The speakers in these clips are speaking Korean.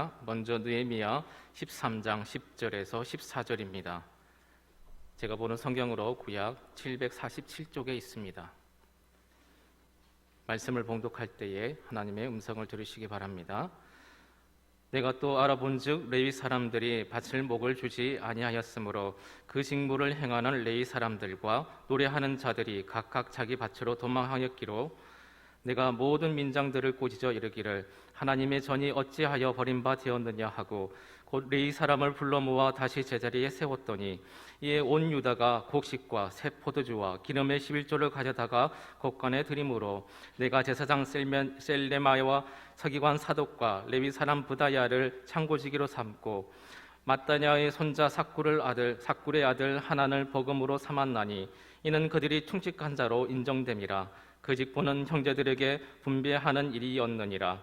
있습니다. 먼저 느헤미야 13장 10절에서 14절입니다. 제가 보는 성경으로 구약 747쪽에 있습니다. 말씀을 봉독할 때에 하나님의 음성을 들으시기 바랍니다. 내가 또 알아본즉 레위 사람들이 바칠 목을 주지 아니하였으므로 그 직무를 행하는 레위 사람들과 노래하는 자들이 각각 자기 밭으로 도망하였기로 내가 모든 민장들을 꾸짖어 이르기를 하나님의 전이 어찌하여 버림바 되었느냐 하고 곧 레위 사람을 불러 모아 다시 제자리에 세웠더니 이에 온 유다가 곡식과 새 포도주와 기름의 11조를 가져다가 곳간에 드림으로 내가 제사장 셀레마와 서기관 사독과 레위 사람 부다야를 창고지기로 삼고 마따냐의 손자 삭굴의 아들 하난을 버금으로 삼았나니 이는 그들이 충직한 자로 인정됨이라. 그 직분은 형제들에게 분배하는 일이었느니라.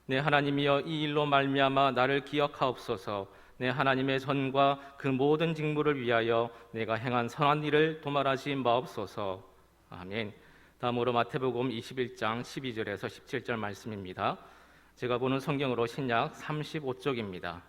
내 하나님이여 이 일로 말미암아 나를 기억하옵소서. 내 하나님의 전과 그 모든 직무를 위하여 내가 행한 선한 일을 도말하지 마옵소서. 아멘. 다음으로 마태복음 21장 12절에서 17절 말씀입니다. 제가 보는 성경으로 신약 35쪽입니다.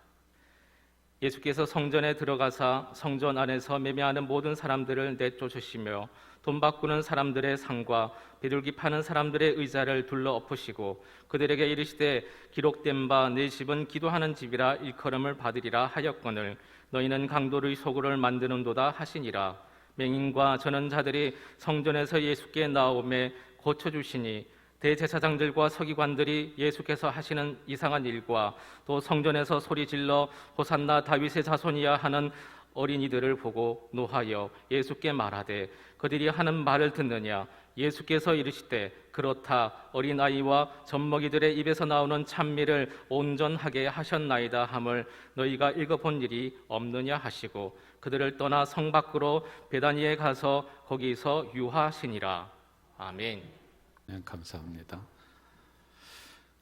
예수께서 성전에 들어가사 성전 안에서 매매하는 모든 사람들을 내쫓으시며 돈 바꾸는 사람들의 상과 비둘기 파는 사람들의 의자를 둘러 엎으시고 그들에게 이르시되 기록된 바 내 집은 기도하는 집이라 일컬음을 받으리라 하였거늘 너희는 강도의 소굴을 만드는도다 하시니라. 맹인과 전원자들이 성전에서 예수께 나오매 고쳐주시니 대제사장들과 서기관들이 예수께서 하시는 이상한 일과 또 성전에서 소리질러 호산나 다윗의 자손이야 하는 어린이들을 보고 노하여 예수께 말하되 그들이 하는 말을 듣느냐. 예수께서 이르시되 그렇다. 어린아이와 젖먹이들의 입에서 나오는 찬미를 온전하게 하셨나이다 함을 너희가 읽어본 일이 없느냐 하시고 그들을 떠나 성 밖으로 베다니에 가서 거기서 유하시니라. 아멘. 네, 감사합니다.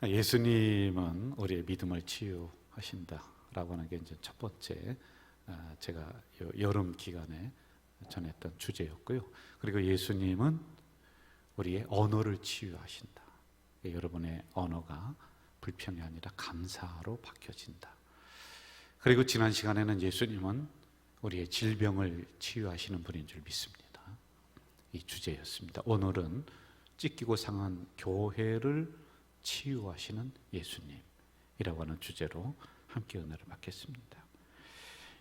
예수님은 우리의 믿음을 치유하신다라고 하는 게 이제 첫 번째 제가 여름 기간에 전했던 주제였고요. 그리고 예수님은 우리의 언어를 치유하신다. 여러분의 언어가 불평이 아니라 감사로 바뀌어진다. 그리고 지난 시간에는 예수님은 우리의 질병을 치유하시는 분인 줄 믿습니다. 이 주제였습니다. 오늘은 찢기고 상한 교회를 치유하시는 예수님이라고 하는 주제로 함께 은혜를 받겠습니다.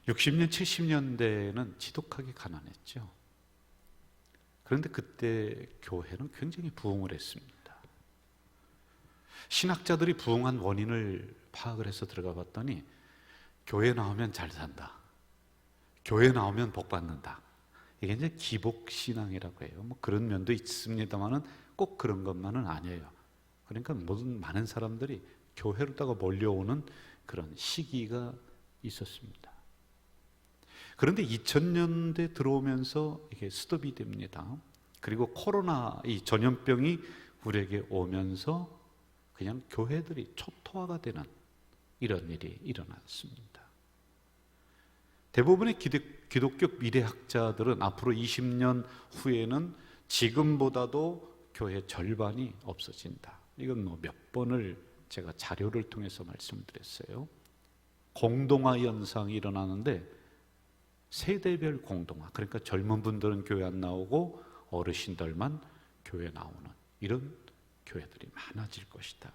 60년, 70년대는 지독하게 가난했죠. 그런데 그때 교회는 굉장히 부흥을 했습니다. 신학자들이 부흥한 원인을 파악을 해서 들어가 봤더니 교회 나오면 잘 산다, 교회 나오면 복 받는다, 이게 이제 기복신앙이라고 해요. 뭐 그런 면도 있습니다만은 꼭 그런 것만은 아니에요. 그러니까 모든 많은 사람들이 교회로다가 몰려오는 그런 시기가 있었습니다. 그런데 2000년대 들어오면서 이게 스톱이 됩니다. 그리고 코로나 이 전염병이 우리에게 오면서 그냥 교회들이 초토화가 되는 이런 일이 일어났습니다. 대부분의 기독교 미래학자들은 앞으로 20년 후에는 지금보다도 교회 절반이 없어진다. 이건 뭐 몇 번을 제가 자료를 통해서 말씀을 드렸어요. 공동화 현상이 일어나는데 세대별 공동화, 그러니까 젊은 분들은 교회 안 나오고 어르신들만 교회 나오는 이런 교회들이 많아질 것이다.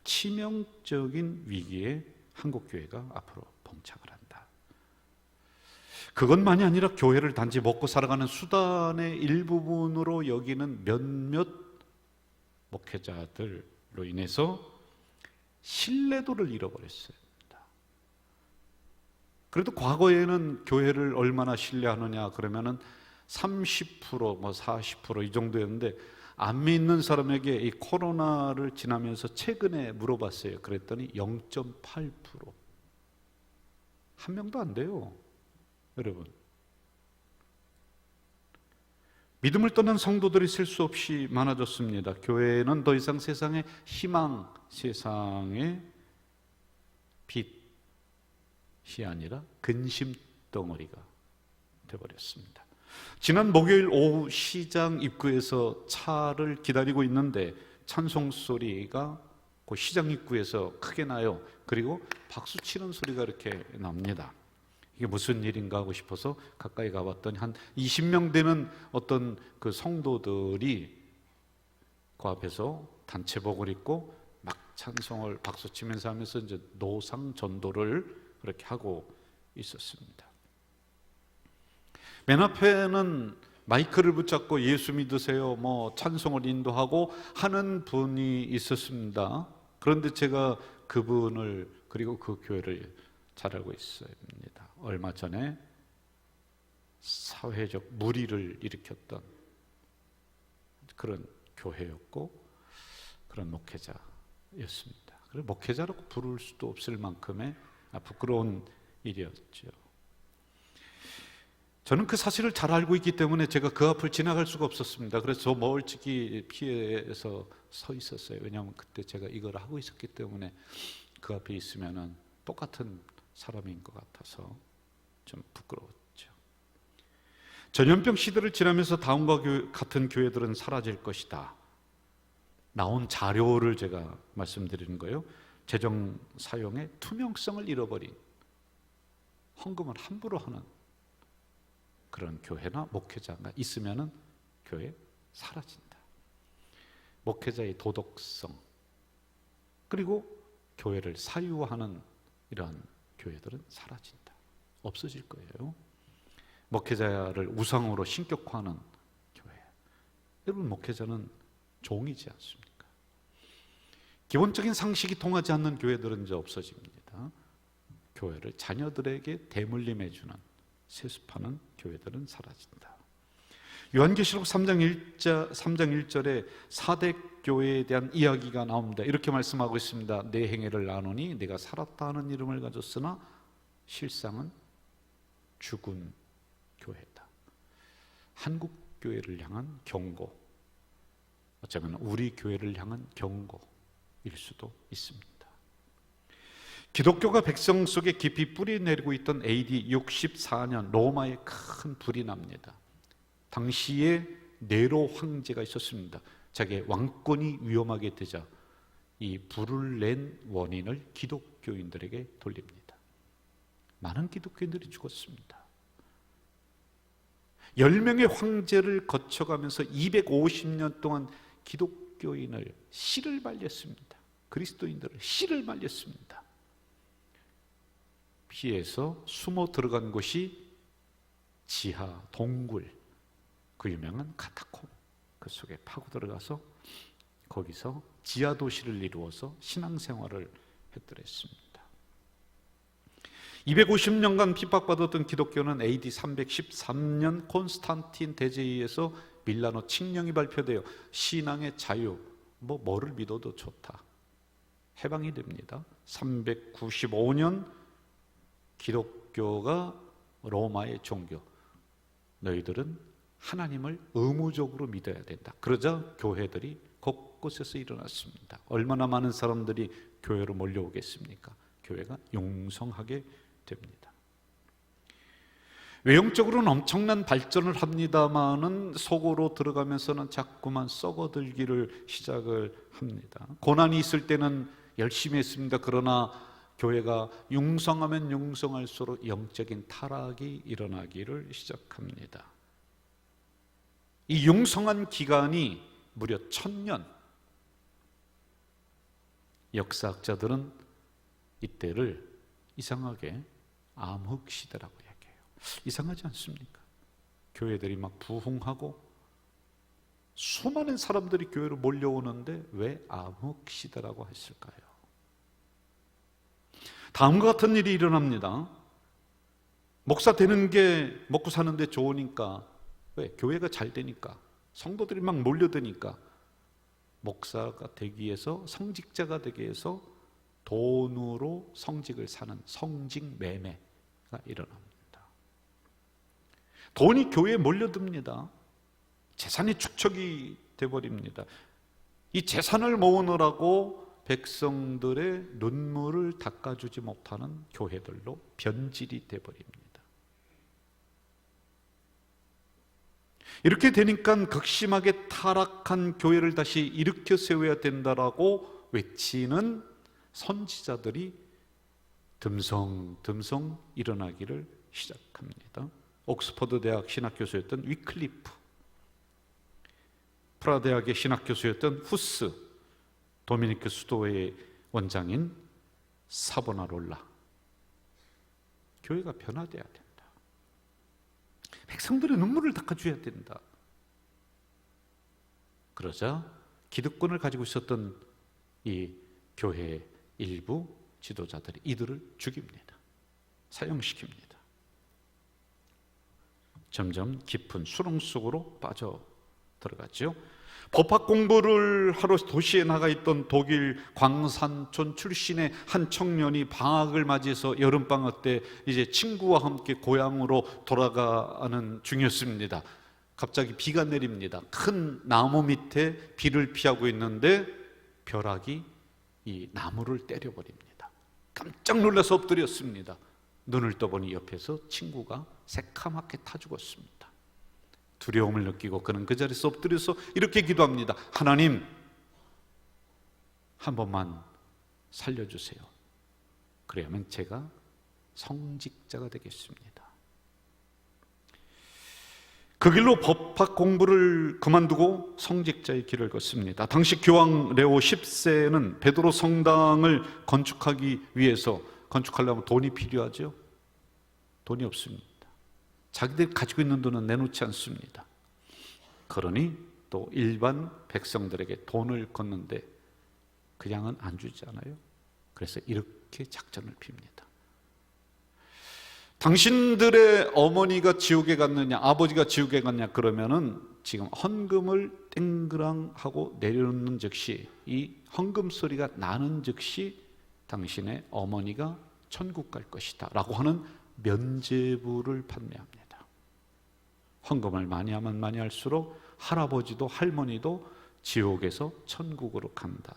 치명적인 위기에 한국교회가 앞으로 봉착을 한다. 그것만이 아니라 교회를 단지 먹고 살아가는 수단의 일부분으로 여기는 몇몇 목회자들로 인해서 신뢰도를 잃어버렸어요. 그래도 과거에는 교회를 얼마나 신뢰하느냐 그러면은 30%, 뭐 40% 이 정도였는데 안 믿는 사람에게 이 코로나를 지나면서 최근에 물어봤어요. 그랬더니 0.8%. 한 명도 안 돼요. 여러분. 믿음을 떠난 성도들이 셀 수 없이 많아졌습니다. 교회는 더 이상 세상의 희망, 세상의 빛이 아니라 근심덩어리가 되어버렸습니다. 지난 목요일 오후 시장 입구에서 차를 기다리고 있는데 찬송 소리가 그 시장 입구에서 크게 나요. 그리고 박수 치는 소리가 이렇게 납니다. 이게 무슨 일인가 하고 싶어서 가까이 가봤더니 한 20명 되는 어떤 그 성도들이 그 앞에서 단체복을 입고 막 찬송을 박수 치면서 하면서 이제 노상 전도를 그렇게 하고 있었습니다. 맨 앞에는 마이크를 붙잡고 예수 믿으세요, 뭐 찬송을 인도하고 하는 분이 있었습니다. 그런데 제가 그분을 그리고 그 교회를 잘 알고 있습니다. 얼마 전에 사회적 물의를 일으켰던 그런 교회였고 그런 목회자였습니다. 그래서 목회자라고 부를 수도 없을 만큼의 부끄러운 일이었죠. 저는 그 사실을 잘 알고 있기 때문에 제가 그 앞을 지나갈 수가 없었습니다. 그래서 저 멀찍이 피해서 서 있었어요. 왜냐하면 그때 제가 이걸 하고 있었기 때문에 그 앞에 있으면은 똑같은 사람인 것 같아서 좀 부끄러웠죠. 전염병 시대를 지나면서 다음과 같은 교회들은 사라질 것이다. 나온 자료를 제가 말씀드리는 거예요. 재정 사용의 투명성을 잃어버린, 헌금을 함부로 하는 그런 교회나 목회자가 있으면은 교회 사라진다. 목회자의 도덕성, 그리고 교회를 사유하는 이러한 교회들은 사라진다. 없어질 거예요. 목회자를 우상으로 신격화하는 교회. 여러분, 목회자는 종이지 않습니까? 기본적인 상식이 통하지 않는 교회들은 이제 없어집니다. 교회를 자녀들에게 대물림해주는, 세습하는 교회들은 사라진다. 요한계시록 3장 1절에 4대 교회에 대한 이야기가 나옵니다. 이렇게 말씀하고 있습니다. 내 행위를 아노니 내가 살았다 하는 이름을 가졌으나 실상은 죽은 교회다. 한국 교회를 향한 경고, 어쩌면 우리 교회를 향한 경고일 수도 있습니다. 기독교가 백성 속에 깊이 뿌리 내리고 있던 AD 64년 로마에 큰 불이 납니다. 당시에 네로 황제가 있었습니다. 자기의 왕권이 위험하게 되자 이 불을 낸 원인을 기독교인들에게 돌립니다. 많은 기독교인들이 죽었습니다. 10명의 황제를 거쳐가면서 250년 동안 기독교인을 씨를 말렸습니다. 그리스도인들을 씨를 말렸습니다. 피해서 숨어 들어간 곳이 지하 동굴, 그 유명한 카타콤, 그 속에 파고 들어가서 거기서 지하 도시를 이루어서 신앙생활을 했더랬습니다. 250년간 핍박받았던 기독교는 AD 313년 콘스탄틴 대제에 의해서 밀라노 칙령이 발표되어 신앙의 자유, 뭐를 믿어도 좋다, 해방이 됩니다. 395년 기독교가 로마의 종교, 너희들은 하나님을 의무적으로 믿어야 된다. 그러자 교회들이 곳곳에서 일어났습니다. 얼마나 많은 사람들이 교회로 몰려오겠습니까? 교회가 융성하게 됩니다. 외형적으로는 엄청난 발전을 합니다마는 속으로 들어가면서는 자꾸만 썩어들기를 시작을 합니다. 고난이 있을 때는 열심히 했습니다. 그러나 교회가 융성하면 융성할수록 영적인 타락이 일어나기를 시작합니다. 이 융성한 기간이 무려 1000년. 역사학자들은 이때를 이상하게 암흑시대라고 얘기해요. 이상하지 않습니까? 교회들이 막 부흥하고 수많은 사람들이 교회로 몰려오는데 왜 암흑시대라고 했을까요? 다음과 같은 일이 일어납니다. 목사 되는 게 먹고 사는데 좋으니까, 왜? 교회가 잘 되니까, 성도들이 막 몰려드니까 목사가 되기 위해서, 성직자가 되기 위해서 돈으로 성직을 사는 성직 매매가 일어납니다. 돈이 교회에 몰려듭니다. 재산이 축적이 돼버립니다. 이 재산을 모으느라고 백성들의 눈물을 닦아주지 못하는 교회들로 변질이 돼버립니다. 이렇게 되니까 극심하게 타락한 교회를 다시 일으켜 세워야 된다라고 외치는 선지자들이 듬성듬성 일어나기를 시작합니다. 옥스퍼드 대학 신학교수였던 위클리프, 프라 대학의 신학교수였던 후스, 도미니크 수도의 원장인 사보나롤라. 교회가 변화돼야 된다. 백성들의 눈물을 닦아줘야 된다. 그러자 기득권을 가지고 있었던 이 교회 일부 지도자들이 이들을 죽입니다. 사형시킵니다. 점점 깊은 수렁 속으로 빠져 들어갔죠. 법학 공부를 하러 도시에 나가 있던 독일 광산촌 출신의 한 청년이 방학을 맞이해서 여름방학 때 이제 친구와 함께 고향으로 돌아가는 중이었습니다. 갑자기 비가 내립니다. 큰 나무 밑에 비를 피하고 있는데 벼락이 이 나무를 때려버립니다. 깜짝 놀라서 엎드렸습니다. 눈을 떠보니 옆에서 친구가 새카맣게 타 죽었습니다. 두려움을 느끼고 그는 그 자리에서 엎드려서 이렇게 기도합니다. 하나님, 한 번만 살려주세요. 그래야만 제가 성직자가 되겠습니다. 그 길로 법학 공부를 그만두고 성직자의 길을 걷습니다. 당시 교황 레오 10세는 베드로 성당을 건축하기 위해서, 건축하려면 돈이 필요하죠. 돈이 없습니다. 자기들이 가지고 있는 돈은 내놓지 않습니다. 그러니 또 일반 백성들에게 돈을 걷는데 그냥은 안 주잖아요. 그래서 이렇게 작전을 핍니다. 당신들의 어머니가 지옥에 갔느냐, 아버지가 지옥에 갔냐 그러면은 지금 헌금을 땡그랑 하고 내려놓는 즉시, 이 헌금 소리가 나는 즉시 당신의 어머니가 천국 갈 것이다 라고 하는 면죄부를 판매합니다. 헌금을 많이 하면 많이 할수록 할아버지도 할머니도 지옥에서 천국으로 간다.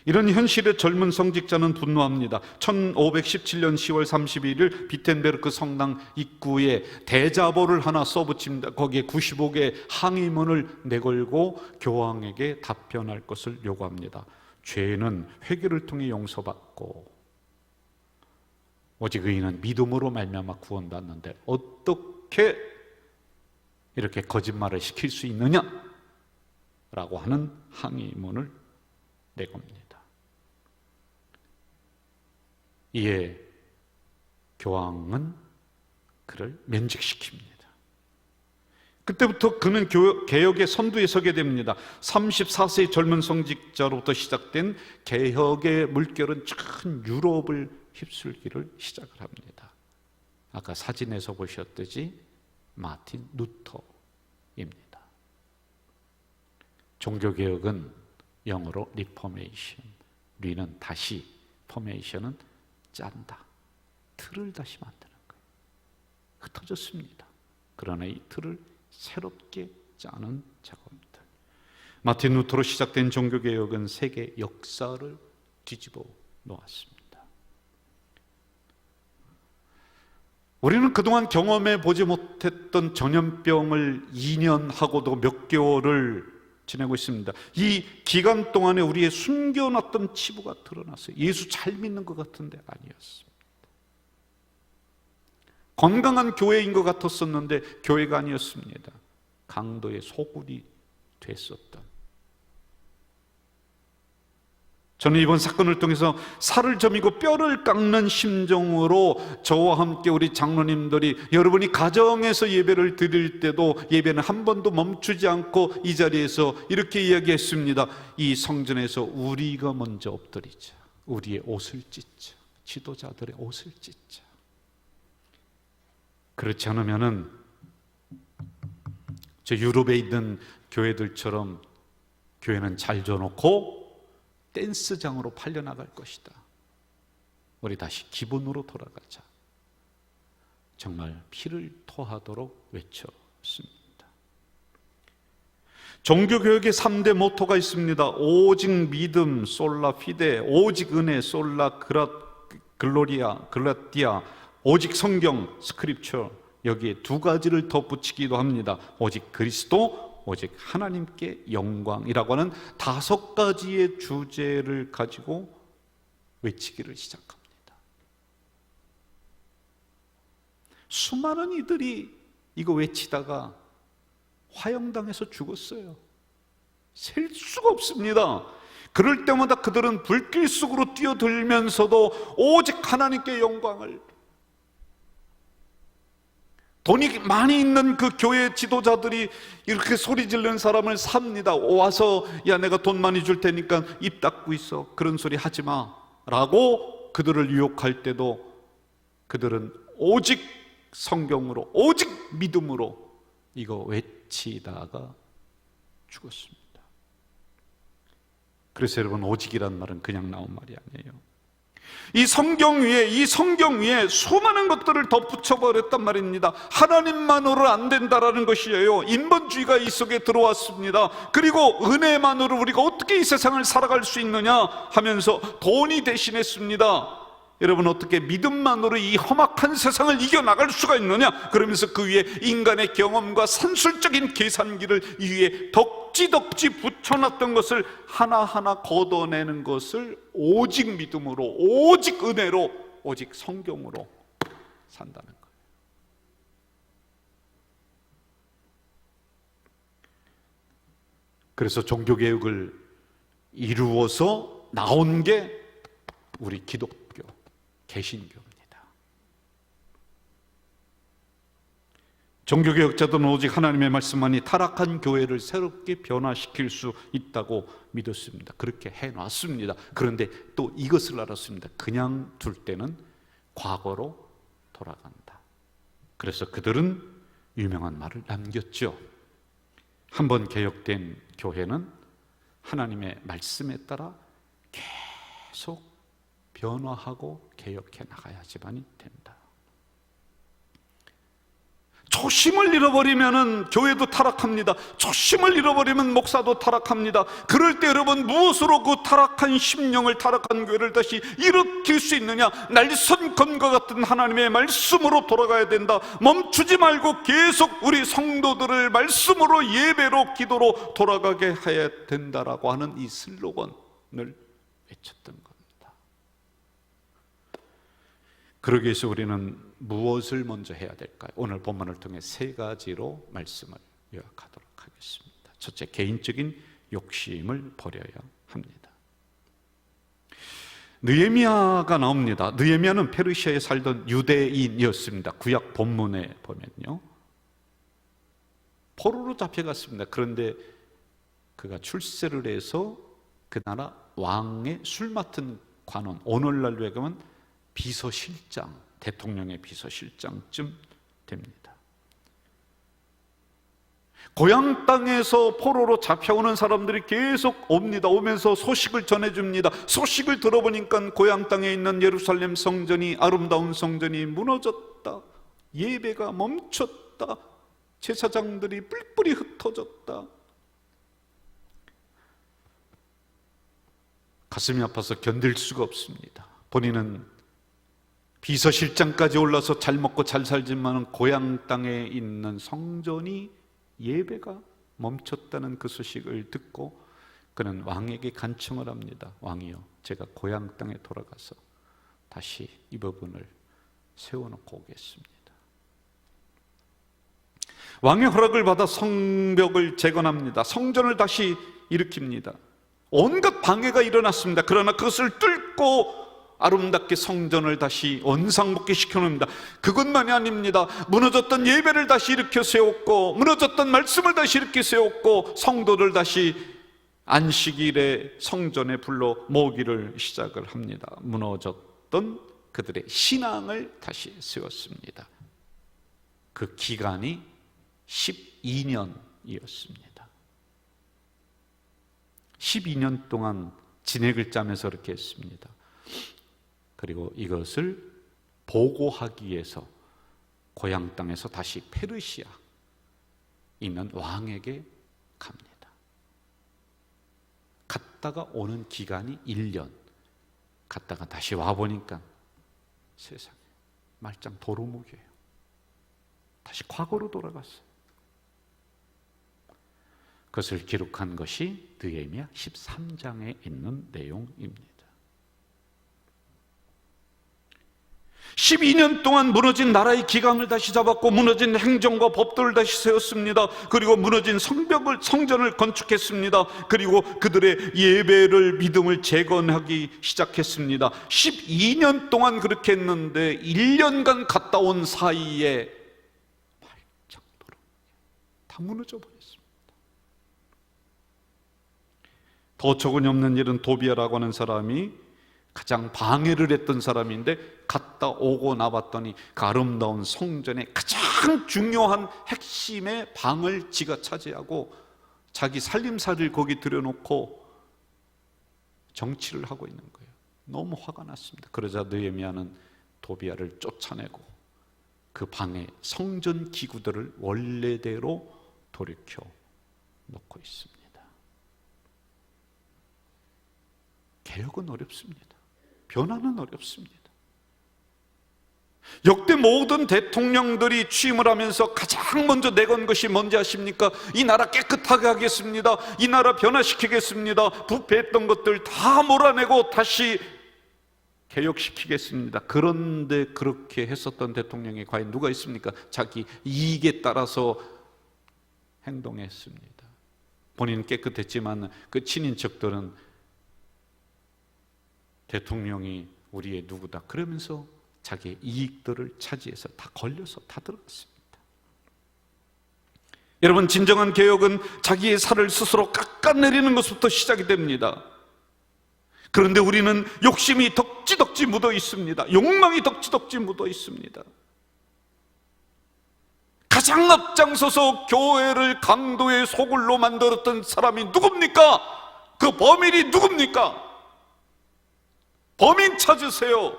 이런 현실에 젊은 성직자는 분노합니다. 1517년 10월 31일 비텐베르크 성당 입구에 대자보를 하나 써붙입니다. 거기에 95개의 항의문을 내걸고 교황에게 답변할 것을 요구합니다. 죄는 회개를 통해 용서받고 오직 의인은 믿음으로 말미암아 구원받는데 어떻게 이렇게 거짓말을 시킬 수 있느냐? 라고 하는 항의문을 내겁니다. 이에 교황은 그를 면직시킵니다. 그때부터 그는 개혁의 선두에 서게 됩니다. 34세의 젊은 성직자로부터 시작된 개혁의 물결은 전 유럽을 휩쓸기를 시작을 합니다. 아까 사진에서 보셨듯이 마틴 루터입니다. 종교개혁은 영어로 리포메이션, 리는 다시, 포메이션은 짠다, 틀을 다시 만드는 거예요. 흩어졌습니다. 그러나 이 틀을 새롭게 짜는 작업입니다. 마틴 루터로 시작된 종교개혁은 세계 역사를 뒤집어 놓았습니다. 우리는 그동안 경험해 보지 못했던 전염병을 2년하고도 몇 개월을 지내고 있습니다. 이 기간 동안에 우리의 숨겨놨던 치부가 드러났어요. 예수 잘 믿는 것 같은데 아니었습니다. 건강한 교회인 것 같았었는데 교회가 아니었습니다. 강도의 소굴이 됐었던. 저는 이번 사건을 통해서 살을 저미고 뼈를 깎는 심정으로 저와 함께 우리 장로님들이 여러분이 가정에서 예배를 드릴 때도 예배는 한 번도 멈추지 않고 이 자리에서 이렇게 이야기했습니다. 이 성전에서 우리가 먼저 엎드리자. 우리의 옷을 찢자. 지도자들의 옷을 찢자. 그렇지 않으면은 저 유럽에 있는 교회들처럼 교회는 잘 줘놓고 댄스장으로 팔려나갈 것이다. 우리 다시 기본으로 돌아가자. 정말 피를 토하도록 외쳤습니다. 종교교육의 3대 모토가 있습니다. 오직 믿음, 솔라 피데, 오직 은혜, 솔라 글로리아, 글라티아, 오직 성경, 스크립처. 여기에 두 가지를 덧붙이기도 합니다. 오직 그리스도, 오직 하나님께 영광이라고 하는 5가지의 주제를 가지고 외치기를 시작합니다. 수많은 이들이 이거 외치다가 화형당해서 죽었어요. 셀 수가 없습니다. 그럴 때마다 그들은 불길 속으로 뛰어들면서도 오직 하나님께 영광을, 돈이 많이 있는 그 교회 지도자들이 이렇게 소리 지르는 사람을 삽니다. 와서 야 내가 돈 많이 줄 테니까 입 닫고 있어, 그런 소리 하지 마 라고 그들을 유혹할 때도 그들은 오직 성경으로, 오직 믿음으로 이거 외치다가 죽었습니다. 그래서 여러분, 오직이란 말은 그냥 나온 말이 아니에요. 이 성경 위에 수많은 것들을 덧붙여버렸단 말입니다. 하나님만으로 안 된다라는 것이에요. 인본주의가 이 속에 들어왔습니다. 그리고 은혜만으로 우리가 어떻게 이 세상을 살아갈 수 있느냐 하면서 돈이 대신했습니다. 여러분, 어떻게 믿음만으로 이 험악한 세상을 이겨나갈 수가 있느냐? 그러면서 그 위에 인간의 경험과 산술적인 계산기를 위에 덕지덕지 붙여놨던 것을 하나하나 걷어내는 것을 오직 믿음으로, 오직 은혜로, 오직 성경으로 산다는 거예요. 그래서 종교개혁을 이루어서 나온 게 우리 기독교 개신교입니다. 종교개혁자들은 오직 하나님의 말씀만이 타락한 교회를 새롭게 변화시킬 수 있다고 믿었습니다. 그렇게 해놨습니다. 그런데 또 이것을 알았습니다. 그냥 둘 때는 과거로 돌아간다. 그래서 그들은 유명한 말을 남겼죠. 한번 개혁된 교회는 하나님의 말씀에 따라 계속 변화하고 개혁해 나가야지만이 된다. 초심을 잃어버리면 교회도 타락합니다. 초심을 잃어버리면 목사도 타락합니다. 그럴 때 여러분, 무엇으로 그 타락한 심령을, 타락한 교회를 다시 일으킬 수 있느냐? 날선 검과 같은 하나님의 말씀으로 돌아가야 된다. 멈추지 말고 계속 우리 성도들을 말씀으로, 예배로, 기도로 돌아가게 해야 된다라고 하는 이 슬로건을 외쳤던 겁니다. 그러기 위해서 우리는 무엇을 먼저 해야 될까요? 오늘 본문을 통해 3가지로 말씀을 요약하도록 하겠습니다. 첫째, 개인적인 욕심을 버려야 합니다. 느헤미야가 나옵니다. 느헤미야는 페르시아에 살던 유대인이었습니다. 구약 본문에 보면요, 포로로 잡혀갔습니다. 그런데 그가 출세를 해서 그 나라 왕의 술 맡은 관원, 오늘날로 얘기하면 비서실장, 대통령의 비서실장쯤 됩니다. 고향 땅에서 포로로 잡혀오는 사람들이 계속 옵니다. 오면서 소식을 전해줍니다. 소식을 들어보니까 고향 땅에 있는 예루살렘 성전이, 아름다운 성전이 무너졌다, 예배가 멈췄다, 제사장들이 뿔뿔이 흩어졌다. 가슴이 아파서 견딜 수가 없습니다. 본인은 비서실장까지 올라서 잘 먹고 잘 살지만 고향 땅에 있는 성전이 예배가 멈췄다는 그 소식을 듣고 그는 왕에게 간청을 합니다. 왕이여, 제가 고향 땅에 돌아가서 다시 이 부분을 세워놓고 오겠습니다. 왕의 허락을 받아 성벽을 재건합니다. 성전을 다시 일으킵니다. 온갖 방해가 일어났습니다. 그러나 그것을 뚫고 아름답게 성전을 다시 원상복귀시켜 놓습니다. 그것만이 아닙니다. 무너졌던 예배를 다시 일으켜 세웠고, 무너졌던 말씀을 다시 일으켜 세웠고, 성도들 다시 안식일에 성전에 불러 모으기를 시작을 합니다. 무너졌던 그들의 신앙을 다시 세웠습니다. 그 기간이 12년이었습니다. 12년 동안 진액을 짜면서 이렇게 했습니다. 그리고 이것을 보고하기 위해서 고향 땅에서 다시 페르시아 있는 왕에게 갑니다. 갔다가 오는 기간이 1년, 갔다가 다시 와보니까 세상에 말짱 도루묵이에요. 다시 과거로 돌아갔어요. 그것을 기록한 것이 느헤미야 13장에 있는 내용입니다. 12년 동안 무너진 나라의 기강을 다시 잡았고 무너진 행정과 법도를 다시 세웠습니다. 그리고 무너진 성전을 건축했습니다. 그리고 그들의 예배를 믿음을 재건하기 시작했습니다. 12년 동안 그렇게 했는데 1년간 갔다 온 사이에 말정도로 다 무너져 버렸습니다. 더 어처구니 없는 일은 도비아라고 하는 사람이 가장 방해를 했던 사람인데 갔다 오고 나봤더니 그 아름다운 성전의 가장 중요한 핵심의 방을 지가 차지하고 자기 살림살이를 거기 들여놓고 정치를 하고 있는 거예요. 너무 화가 났습니다. 그러자 느헤미야는 도비아를 쫓아내고 그 방의 성전 기구들을 원래대로 돌이켜 놓고 있습니다. 개혁은 어렵습니다. 변화는 어렵습니다. 역대 모든 대통령들이 취임을 하면서 가장 먼저 내건 것이 뭔지 아십니까? 이 나라 깨끗하게 하겠습니다. 이 나라 변화시키겠습니다. 부패했던 것들 다 몰아내고 다시 개혁시키겠습니다. 그런데 그렇게 했었던 대통령이 과연 누가 있습니까? 자기 이익에 따라서 행동했습니다. 본인은 깨끗했지만 그 친인척들은 대통령이 우리의 누구다 그러면서 자기의 이익들을 차지해서 다 걸려서 다 들어갔습니다. 여러분, 진정한 개혁은 자기의 살을 스스로 깎아내리는 것부터 시작이 됩니다. 그런데 우리는 욕심이 덕지덕지 묻어 있습니다. 욕망이 덕지덕지 묻어 있습니다. 가장 앞장서서 교회를 강도의 소굴로 만들었던 사람이 누굽니까? 그 범인이 누굽니까? 범인 찾으세요.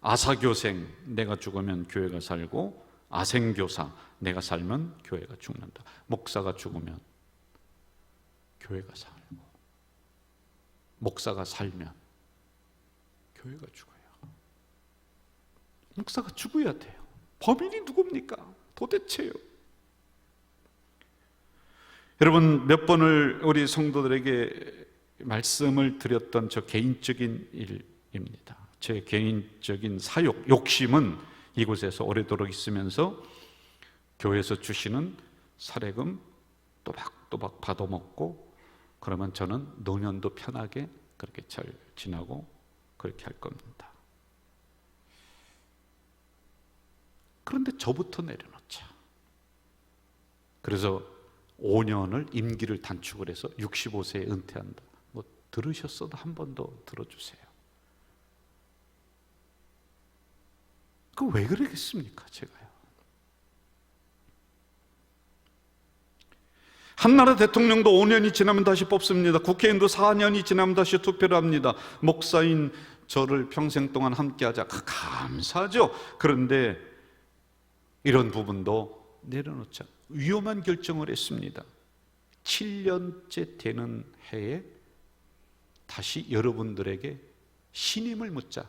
아사교생, 내가 죽으면 교회가 살고, 아생교사, 내가 살면 교회가 죽는다. 목사가 죽으면 교회가 살고, 목사가 살면 교회가 죽어요. 목사가 죽어야 돼요. 범인이 누굽니까? 도대체요. 여러분, 몇 번을 우리 성도들에게 말씀을 드렸던 저 개인적인 일입니다. 제 개인적인 사욕, 욕심은 이곳에서 오래도록 있으면서 교회에서 주시는 사례금 또박또박 받아먹고 그러면 저는 노년도 편하게 그렇게 잘 지나고 그렇게 할 겁니다. 그런데 저부터 내려놓자. 그래서 5년을 임기를 단축을 해서 65세에 은퇴한다. 뭐 들으셨어도 한 번 더 들어주세요. 그 왜 그러겠습니까? 제가요. 한 나라 대통령도 5년이 지나면 다시 뽑습니다. 국회의원도 4년이 지나면 다시 투표를 합니다. 목사인 저를 평생 동안 함께하자. 감사하죠. 그런데 이런 부분도 내려놓자. 위험한 결정을 했습니다. 7년째 되는 해에 다시 여러분들에게 신임을 묻자.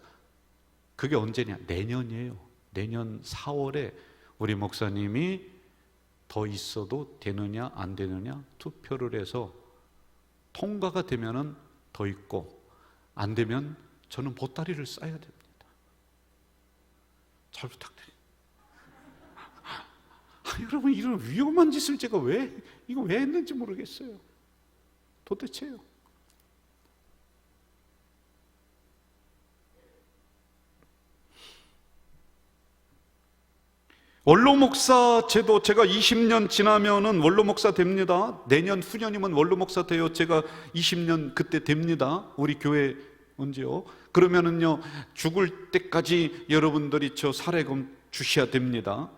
그게 언제냐? 내년이에요. 내년 4월에 우리 목사님이 더 있어도 되느냐 안 되느냐 투표를 해서 통과가 되면은 더 있고 안 되면 저는 보따리를 싸야 됩니다. 잘 부탁드립니다. 여러분, 이런 위험한 짓을 제가 왜 했는지 모르겠어요. 도대체요. 원로 목사 제도, 제가 20년 지나면은 원로 목사 됩니다. 내년 후년이면 원로 목사 돼요. 제가 20년 그때 됩니다. 우리 교회 언제요? 그러면은요, 죽을 때까지 여러분들이 저 사례금 주셔야 됩니다.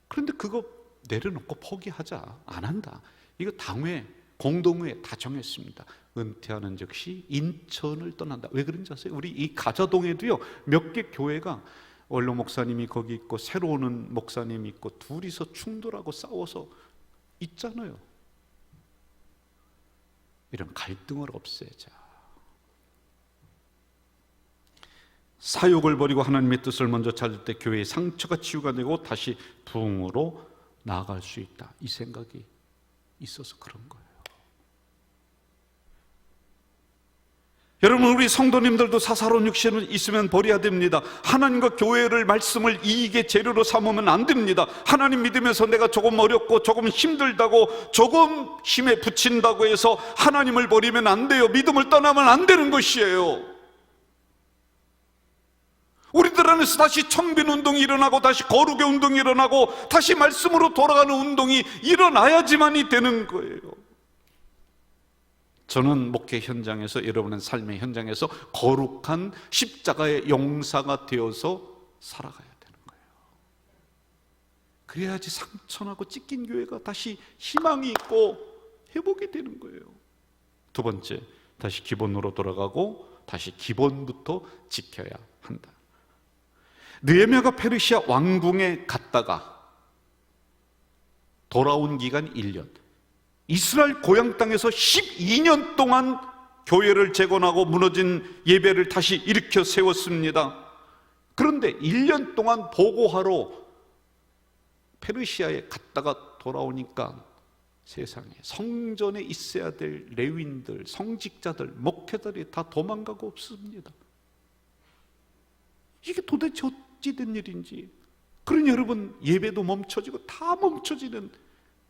그런데 그거 내려놓고 포기하자. 안 한다. 이거 당회, 공동회 다 정했습니다. 은퇴하는 즉시 인천을 떠난다. 왜 그런지 아세요? 우리 이 가자동에도요, 몇 개 교회가 원로 목사님이 거기 있고 새로 오는 목사님이 있고 둘이서 충돌하고 싸워서 있잖아요. 이런 갈등을 없애자. 사욕을 버리고 하나님의 뜻을 먼저 찾을 때 교회의 상처가 치유가 되고 다시 부흥으로 나아갈 수 있다. 이 생각이 있어서 그런 거예요. 여러분, 우리 성도님들도 사사로운 육신은 있으면 버려야 됩니다. 하나님과 교회를 말씀을 이익의 재료로 삼으면 안 됩니다. 하나님 믿으면서 내가 조금 어렵고 조금 힘들다고 조금 힘에 부친다고 해서 하나님을 버리면 안 돼요. 믿음을 떠나면 안 되는 것이에요. 우리들 안에서 다시 청빈 운동이 일어나고 다시 거룩의 운동이 일어나고 다시 말씀으로 돌아가는 운동이 일어나야지만이 되는 거예요. 저는 목회 현장에서, 여러분은 삶의 현장에서 거룩한 십자가의 용사가 되어서 살아가야 되는 거예요. 그래야지 상처나고 찢긴 교회가 다시 희망이 있고 회복이 되는 거예요. 두 번째, 다시 기본으로 돌아가고 다시 기본부터 지켜야 한다. 느헤미야가 페르시아 왕궁에 갔다가 돌아온 기간 1년, 이스라엘 고향 땅에서 12년 동안 교회를 재건하고 무너진 예배를 다시 일으켜 세웠습니다. 그런데 1년 동안 보고하러 페르시아에 갔다가 돌아오니까 세상에 성전에 있어야 될 레위인들, 성직자들, 목회자들이 다 도망가고 없습니다. 이게 도대체 어찌 된 일인지. 그러니 여러분, 예배도 멈춰지고 다 멈춰지는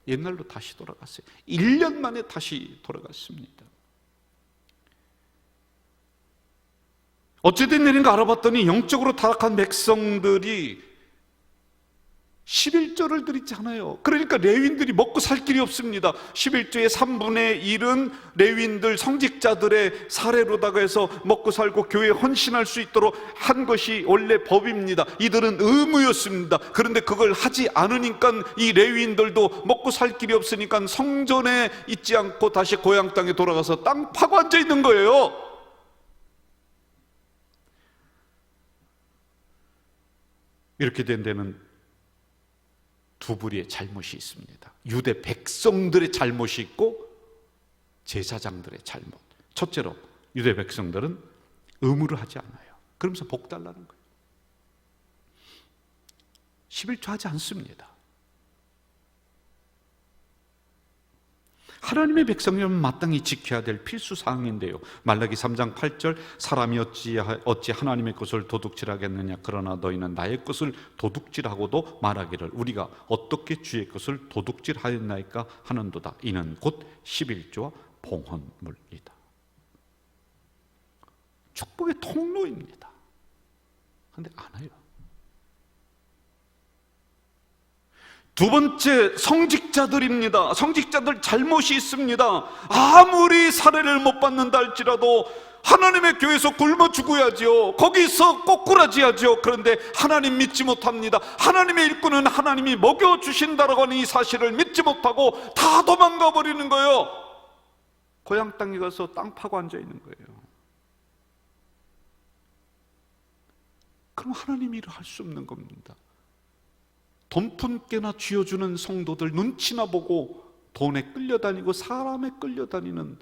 옛날로 다시 돌아갔어요. 1년 만에 다시 돌아갔습니다. 어찌된 일인가 알아봤더니 영적으로 타락한 백성들이 11조를 드리지 않아요. 그러니까 레위인들이 먹고 살 길이 없습니다. 11조의 3분의 1은 레위인들, 성직자들의 사례로다가 해서 먹고 살고 교회에 헌신할 수 있도록 한 것이 원래 법입니다. 이들은 의무였습니다. 그런데 그걸 하지 않으니까 이 레위인들도 먹고 살 길이 없으니까 성전에 있지 않고 다시 고향 땅에 돌아가서 땅 파고 앉아 있는 거예요. 이렇게 된 데는 두 부류의 잘못이 있습니다. 유대 백성들의 잘못이 있고 제사장들의 잘못. 첫째로, 유대 백성들은 의무를 하지 않아요. 그러면서 복 달라는 거예요. 11조 하지 않습니다. 하나님의 백성이라면 마땅히 지켜야 될 필수 사항인데요. 말라기 3장 8절, 사람이 어찌 하나님의 것을 도둑질하겠느냐. 그러나 너희는 나의 것을 도둑질하고도 말하기를 우리가 어떻게 주의 것을 도둑질하였나이까 하는도다. 이는 곧 11조와 봉헌물이다. 축복의 통로입니다. 그런데 안 해요. 두 번째, 성직자들입니다. 성직자들 잘못이 있습니다. 아무리 사례를 못 받는다 할지라도 하나님의 교회에서 굶어 죽어야지요. 거기서 꼬꾸라지야지요. 그런데 하나님 믿지 못합니다. 하나님의 일꾼은 하나님이 먹여주신다라고 하는 이 사실을 믿지 못하고 다 도망가 버리는 거예요. 고향 땅에 가서 땅 파고 앉아 있는 거예요. 그럼 하나님 일을 할 수 없는 겁니다. 돈푼깨나 쥐어주는 성도들 눈치나 보고 돈에 끌려다니고 사람에 끌려다니는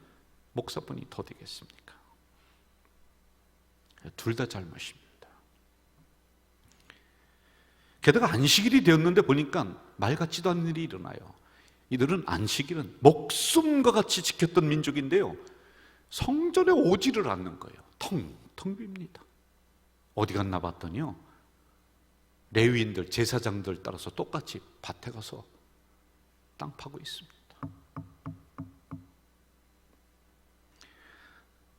목사분이 더 되겠습니까? 둘 다 잘못입니다. 게다가 안식일이 되었는데 보니까 말 같지도 않은 일이 일어나요. 이들은 안식일은 목숨과 같이 지켰던 민족인데요, 성전에 오지를 않는 거예요. 텅텅 빕니다. 어디 갔나 봤더니요, 레위인들, 제사장들 따라서 똑같이 밭에 가서 땅 파고 있습니다.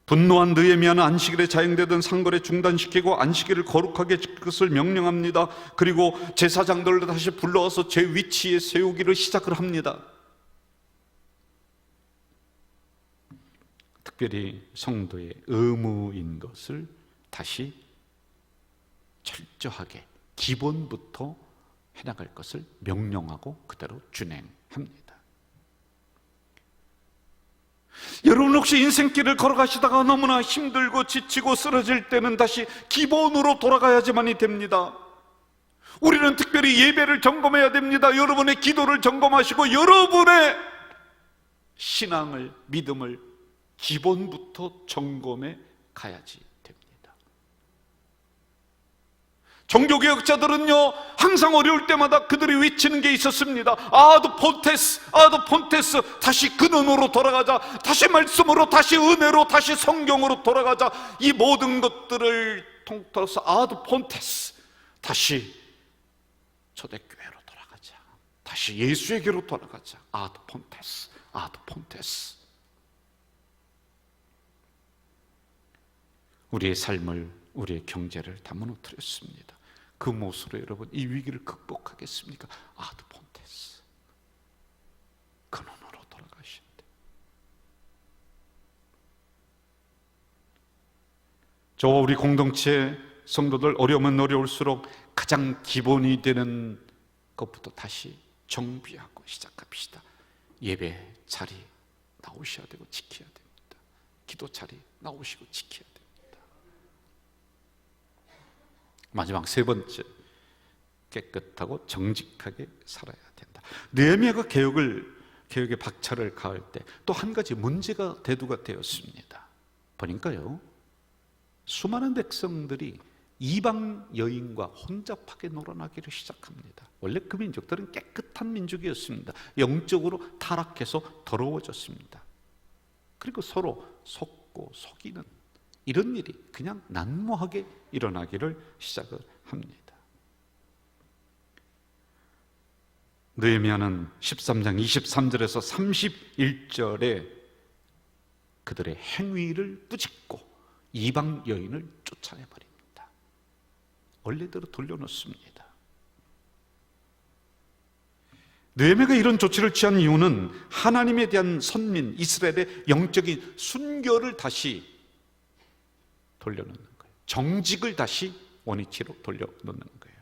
분노한 느헤미야는 안식일에 자행되던 상거래 중단시키고 안식일을 거룩하게 지킬 것을 명령합니다. 그리고 제사장들을 다시 불러와서 제 위치에 세우기를 시작을 합니다. 특별히 성도의 의무인 것을 다시 철저하게 기본부터 해나갈 것을 명령하고 그대로 준행합니다. 여러분, 혹시 인생길을 걸어가시다가 너무나 힘들고 지치고 쓰러질 때는 다시 기본으로 돌아가야지만이 됩니다. 우리는 특별히 예배를 점검해야 됩니다. 여러분의 기도를 점검하시고 여러분의 신앙을, 믿음을 기본부터 점검해 가야지 됩니다. 종교개혁자들은요, 항상 어려울 때마다 그들이 외치는 게 있었습니다. 아드 폰테스, 아드 폰테스. 다시 근원으로 돌아가자. 다시 말씀으로, 다시 은혜로, 다시 성경으로 돌아가자. 이 모든 것들을 통틀어서 아드 폰테스. 다시 초대교회로 돌아가자. 다시 예수에게로 돌아가자. 아드 폰테스, 아드 폰테스. 우리의 삶을, 우리의 경제를 다 무너뜨렸습니다. 그 무엇으로 여러분 이 위기를 극복하겠습니까? 아드 폰테스, 근원으로 돌아가신대. 저와 우리 공동체 성도들, 어려우면 어려울수록 가장 기본이 되는 것부터 다시 정비하고 시작합시다. 예배 자리 나오셔야 되고 지켜야 됩니다. 기도 자리 나오시고 지켜야 됩니다. 마지막 세 번째, 깨끗하고 정직하게 살아야 된다. 느헤미야가 개혁의 박차를 가할 때 또 한 가지 문제가 대두가 되었습니다. 보니까요, 수많은 백성들이 이방 여인과 혼잡하게 놀아나기를 시작합니다. 원래 그 민족들은 깨끗한 민족이었습니다. 영적으로 타락해서 더러워졌습니다. 그리고 서로 속고 속이는 이런 일이 그냥 난무하게 일어나기를 시작을 합니다. 느헤미야는 13장 23절에서 31절에 그들의 행위를 꾸짖고 이방 여인을 쫓아내버립니다. 원래대로 돌려놓습니다. 느헤미야가 이런 조치를 취한 이유는 하나님에 대한 선민 이스라엘의 영적인 순결을 다시 돌려놓는 거예요. 정직을 다시 원위치로 돌려놓는 거예요.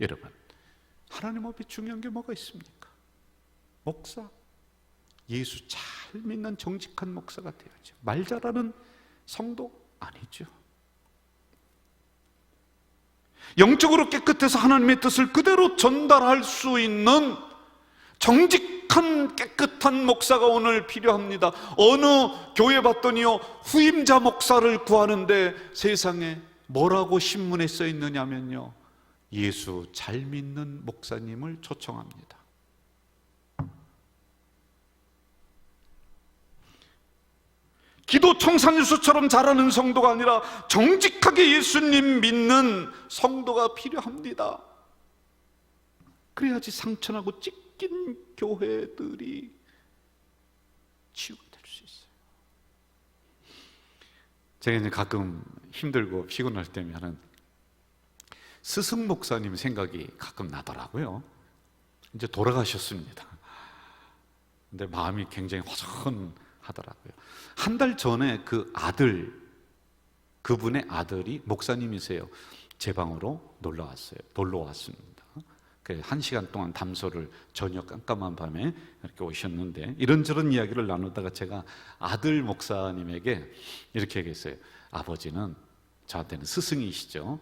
여러분, 하나님 앞에 중요한 게 뭐가 있습니까? 목사, 예수 잘 믿는 정직한 목사가 되어야죠. 말 잘하는 성도 아니죠. 영적으로 깨끗해서 하나님의 뜻을 그대로 전달할 수 있는 정직한 깨끗한 목사가 오늘 필요합니다. 어느 교회 봤더니요, 후임자 목사를 구하는데 세상에 뭐라고 신문에 써 있느냐면요, 예수 잘 믿는 목사님을 초청합니다. 기도 청산유수처럼 잘하는 성도가 아니라 정직하게 예수님 믿는 성도가 필요합니다. 그래야지 상처나고 찢긴 교회들이 치유가 될 수 있어요. 제가 이제 가끔 힘들고 피곤할 때면은 스승 목사님 생각이 가끔 나더라고요. 이제 돌아가셨습니다. 근데 마음이 굉장히 허전하더라고요. 한 달 전에 그분의 아들이 목사님이세요. 제 방으로 놀러 왔습니다. 1시간 동안 담소를 저녁 깜깜한 밤에 이렇게 오셨는데 이런저런 이야기를 나누다가 제가 아들 목사님에게 이렇게 얘기했어요. 아버지는 저한테는 스승이시죠.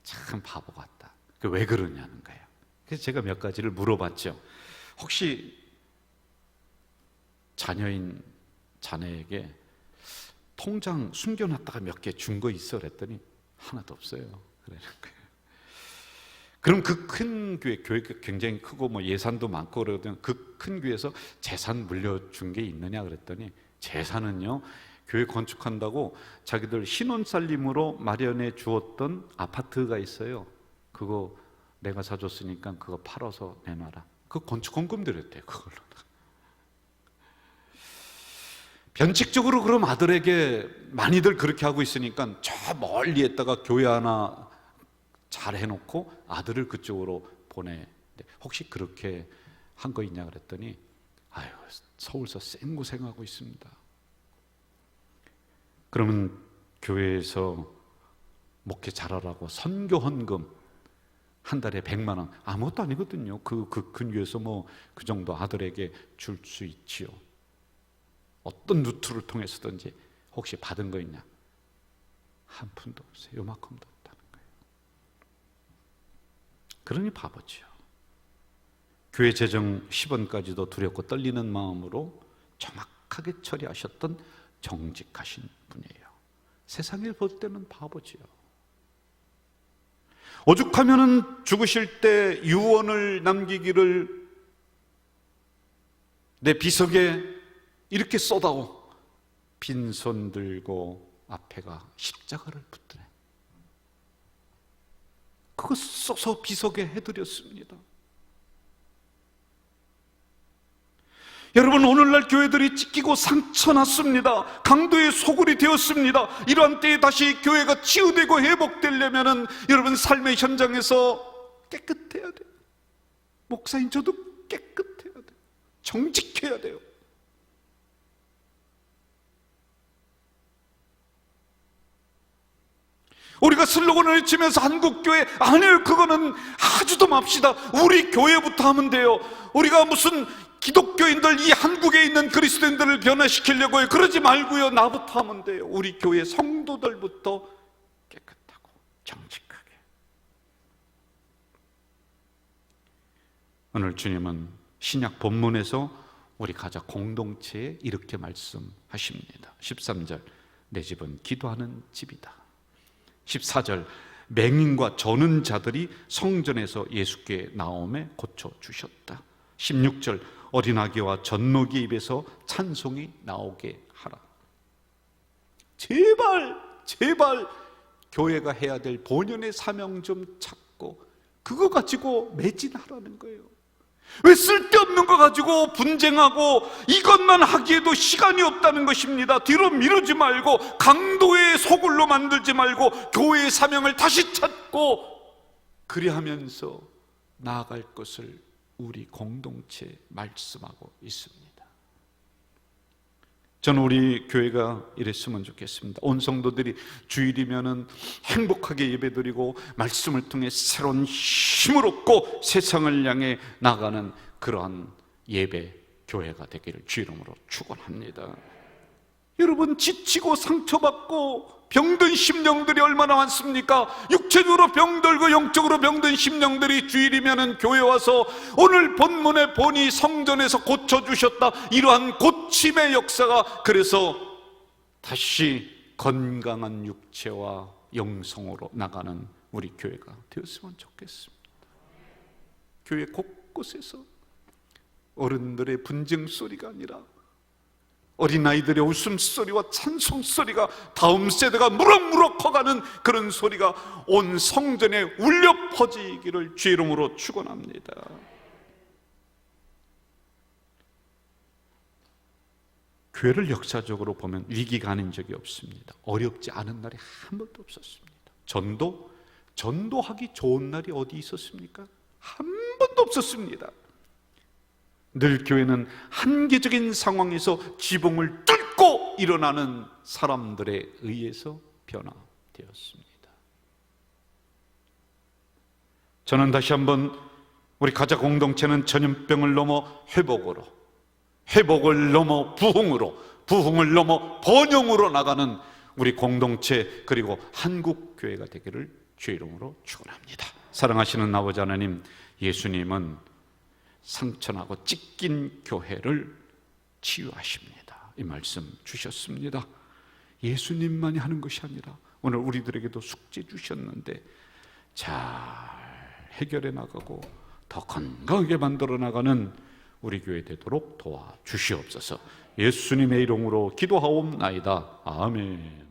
참 바보 같다. 왜 그러냐는 거예요. 그래서 제가 몇 가지를 물어봤죠. 혹시 자녀인 자네에게 통장 숨겨놨다가 몇 개 준 거 있어? 그랬더니 하나도 없어요. 그러는 거예요. 그럼 그 큰 교회가 굉장히 크고 뭐 예산도 많고 그러거든요. 그 큰 교회에서 재산 물려준 게 있느냐 그랬더니 재산은요, 교회 건축한다고 자기들 신혼살림으로 마련해 주었던 아파트가 있어요. 그거 내가 사줬으니까 그거 팔아서 내놔라. 그 건축헌금 드렸대요. 그걸로. 변칙적으로 그럼 아들에게 많이들 그렇게 하고 있으니까 저 멀리 했다가 교회 하나 잘 해놓고 아들을 그쪽으로 보내. 혹시 그렇게 한 거 있냐 그랬더니 아유, 서울서 생고생하고 있습니다. 그러면 교회에서 목회 잘하라고 선교 헌금 한 달에 100만 원 아무것도 아니거든요. 그 큰 교회에서 뭐 그 정도 아들에게 줄 수 있지요. 어떤 루트를 통해서든지 혹시 받은 거 있냐? 한 푼도 없어요. 요만큼도 없다는 거예요. 그러니 바보지요. 교회 재정 10원까지도 두렵고 떨리는 마음으로 정확하게 처리하셨던 정직하신 분이에요. 세상에 볼 때는 바보지요. 오죽하면은 죽으실 때 유언을 남기기를 내 비석에 이렇게 쏟아오. 빈손 들고 앞에가 십자가를 붙드네. 그거 써서 비석에 해드렸습니다. 여러분, 오늘날 교회들이 찢기고 상처났습니다. 강도의 소굴이 되었습니다. 이러한 때에 다시 교회가 치유되고 회복되려면은 여러분 삶의 현장에서 깨끗해야 돼요. 목사인 저도 깨끗해야 돼요. 정직해야 돼요. 우리가 슬로건을 외치면서 한국교회, 아니요, 그거는 하지도 맙시다. 우리 교회부터 하면 돼요. 우리가 무슨 기독교인들, 이 한국에 있는 그리스도인들을 변화시키려고 해요. 그러지 말고요, 나부터 하면 돼요. 우리 교회 성도들부터 깨끗하고 정직하게. 오늘 주님은 신약 본문에서 우리 가족 공동체에 이렇게 말씀하십니다. 13절, 내 집은 기도하는 집이다. 14절, 맹인과 저는 자들이 성전에서 예수께 나옴에 고쳐주셨다. 16절, 어린아기와 젖먹이 입에서 찬송이 나오게 하라. 제발 교회가 해야 될 본연의 사명 좀 찾고 그거 가지고 매진하라는 거예요. 왜 쓸데없는 거 가지고 분쟁하고 이것만 하기에도 시간이 없다는 것입니다. 뒤로 미루지 말고, 강도의 소굴로 만들지 말고 교회의 사명을 다시 찾고 그리하면서 나아갈 것을 우리 공동체에 말씀하고 있습니다. 저는 우리 교회가 이랬으면 좋겠습니다. 온 성도들이 주일이면은 행복하게 예배드리고 말씀을 통해 새로운 힘을 얻고 세상을 향해 나가는 그러한 예배 교회가 되기를 주 이름으로 축원합니다. 여러분, 지치고 상처받고 병든 심령들이 얼마나 많습니까? 육체적으로 병들고 영적으로 병든 심령들이 주일이면은 교회 와서 오늘 본문에 보니 성전에서 고쳐주셨다, 이러한 고침의 역사가, 그래서 다시 건강한 육체와 영성으로 나가는 우리 교회가 되었으면 좋겠습니다. 교회 곳곳에서 어른들의 분쟁 소리가 아니라 어린아이들의 웃음소리와 찬송소리가, 다음 세대가 무럭무럭 커가는 그런 소리가 온 성전에 울려 퍼지기를 주의 이름으로 축원합니다. 교회를 역사적으로 보면 위기가 아닌 적이 없습니다. 어렵지 않은 날이 한 번도 없었습니다. 전도하기 좋은 날이 어디 있었습니까? 한 번도 없었습니다. 늘 교회는 한계적인 상황에서 지붕을 뚫고 일어나는 사람들에 의해서 변화되었습니다. 저는 다시 한번 우리 가족 공동체는 전염병을 넘어 회복을 넘어 부흥을 넘어 번영으로 나가는 우리 공동체, 그리고 한국 교회가 되기를 주의 이름으로 축원합니다. 사랑하시는 아버지 하나님, 예수님은 상처나고 찢긴 교회를 치유하십니다. 이 말씀 주셨습니다. 예수님만이 하는 것이 아니라 오늘 우리들에게도 숙제 주셨는데 잘 해결해 나가고 더 건강하게 만들어 나가는 우리 교회 되도록 도와주시옵소서. 예수님의 이름으로 기도하옵나이다. 아멘.